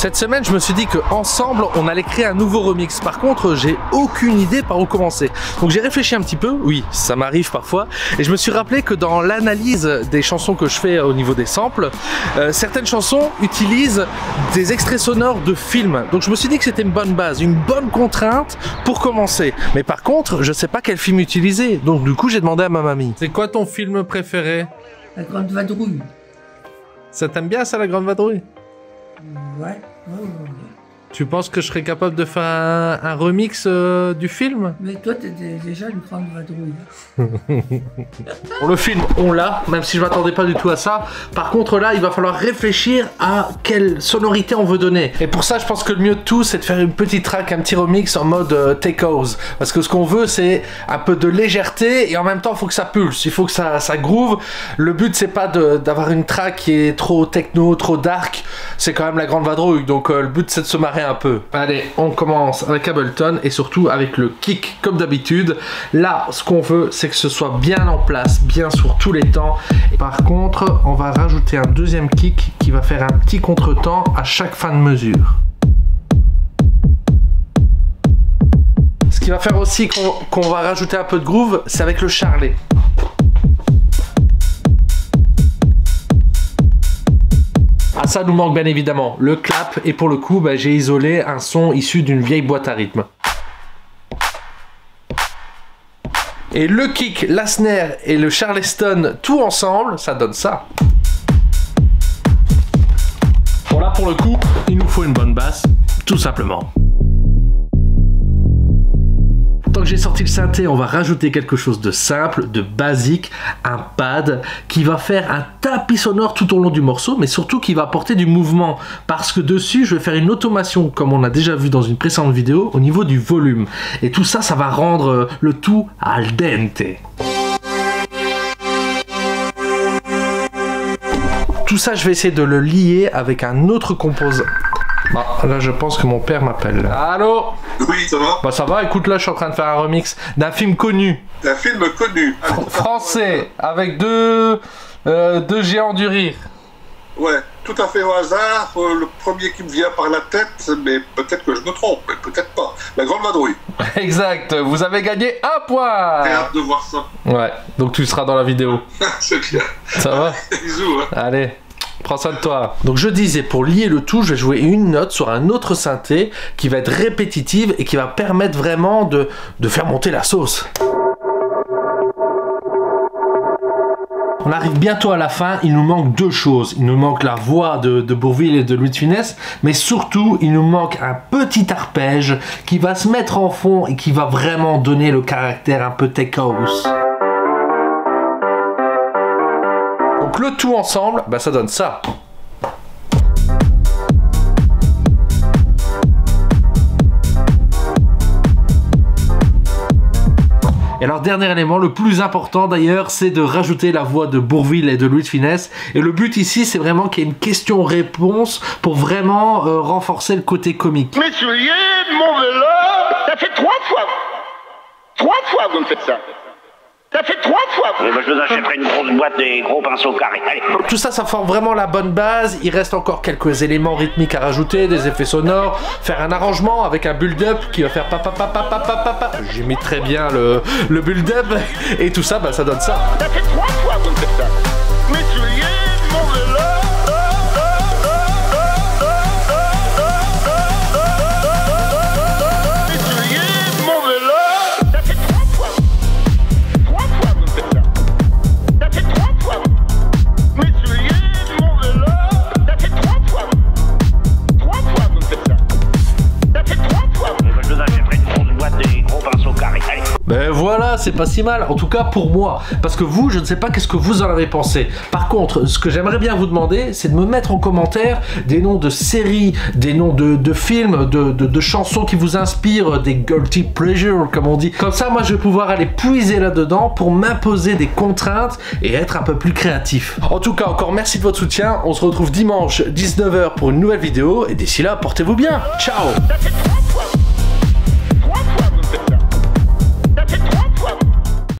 Cette semaine, je me suis dit qu'ensemble, on allait créer un nouveau remix. Par contre, j'ai aucune idée par où commencer. Donc j'ai réfléchi un petit peu, oui, ça m'arrive parfois, et je me suis rappelé que dans l'analyse des chansons que je fais au niveau des samples, certaines chansons utilisent des extraits sonores de films. Donc je me suis dit que c'était une bonne base, une bonne contrainte pour commencer. Mais par contre, je sais pas quel film utiliser. Donc du coup, j'ai demandé à ma mamie. C'est quoi ton film préféré? La Grande Vadrouille. Ça t'aime bien ça, La Grande Vadrouille? Ouais. Tu penses que je serais capable de faire un remix du film? Mais toi, t'es déjà une grande vadrouille. Pour le film, on l'a, même si je m'attendais pas du tout à ça. Par contre, là, il va falloir réfléchir à quelle sonorité on veut donner. Et pour ça, je pense que le mieux de tout, c'est de faire une petite track, un petit remix en mode take-off. Parce que ce qu'on veut, c'est un peu de légèreté et en même temps, il faut que ça pulse, il faut que ça groove. Le but, c'est pas d'avoir une track qui est trop techno, trop dark. C'est quand même La Grande Vadrouille. Donc, le but, c'est de se marrer un peu. Allez, on commence avec Ableton et surtout avec le kick comme d'habitude. Là, ce qu'on veut, c'est que ce soit bien en place, bien sur tous les temps. Par contre, on va rajouter un deuxième kick qui va faire un petit contretemps à chaque fin de mesure. Ce qui va faire aussi qu'on va rajouter un peu de groove, c'est avec le charlet. Ah, ça nous manque bien évidemment le clap, et pour le coup bah, j'ai isolé un son issu d'une vieille boîte à rythme. Et le kick, la snare et le charleston tout ensemble, ça donne ça. Bon là pour le coup, il nous faut une bonne basse, tout simplement. Tant que j'ai sorti le synthé, on va rajouter quelque chose de simple, de basique, un pad qui va faire un tapis sonore tout au long du morceau, mais surtout qui va apporter du mouvement, parce que dessus je vais faire une automation, comme on a déjà vu dans une précédente vidéo, au niveau du volume. Et tout ça, ça va rendre le tout al dente. Tout ça, je vais essayer de le lier avec un autre composant. Ah, là je pense que mon père m'appelle. Allô? Oui, ça va? Bah ça va, écoute, là je suis en train de faire un remix d'un film connu. Un film connu. Français, avec deux géants du rire. Ouais, tout à fait au hasard, le premier qui me vient par la tête, mais peut-être que je me trompe, mais peut-être pas. La Grande Vadrouille. Exact, vous avez gagné un point. J'ai hâte de voir ça. Ouais, donc tu seras dans la vidéo. C'est bien. Ça va? Bisous. Hein. Allez. Prends soin de toi. Donc je disais, pour lier le tout, je vais jouer une note sur un autre synthé qui va être répétitive et qui va permettre vraiment de faire monter la sauce. On arrive bientôt à la fin, il nous manque deux choses. Il nous manque la voix de Bourvil et de Louis de Funès, mais surtout, il nous manque un petit arpège qui va se mettre en fond et qui va vraiment donner le caractère un peu tech house. Donc le tout ensemble, bah ça donne ça. Et alors dernier élément, le plus important d'ailleurs, c'est de rajouter la voix de Bourvil et de Louis de Funès. Et le but ici, c'est vraiment qu'il y ait une question-réponse pour vraiment renforcer le côté comique. Mes souliers, mon vélo, ça fait 3 fois. 3 fois vous me faites ça. Ça fait 3 fois. Oui, bah, je vous achèterai une grosse boîte des gros pinceaux carrés. Allez. Tout ça, ça forme vraiment la bonne base. Il reste encore quelques éléments rythmiques à rajouter, des effets sonores, faire un arrangement avec un build-up qui va faire papa. J'imite très bien le build-up. Et tout ça, bah, ça donne ça. Ça fait 3 fois vous me faites ça. Mes souliers, mon vélo. Ben voilà, c'est pas si mal, en tout cas pour moi. Parce que vous, je ne sais pas qu'est-ce que vous en avez pensé. Par contre, ce que j'aimerais bien vous demander, c'est de me mettre en commentaire des noms de séries, des noms de films, de chansons qui vous inspirent, des guilty pleasures comme on dit. Comme ça, moi je vais pouvoir aller puiser là-dedans pour m'imposer des contraintes et être un peu plus créatif. En tout cas, encore merci de votre soutien. On se retrouve dimanche 19 h pour une nouvelle vidéo. Et d'ici là, portez-vous bien. Ciao!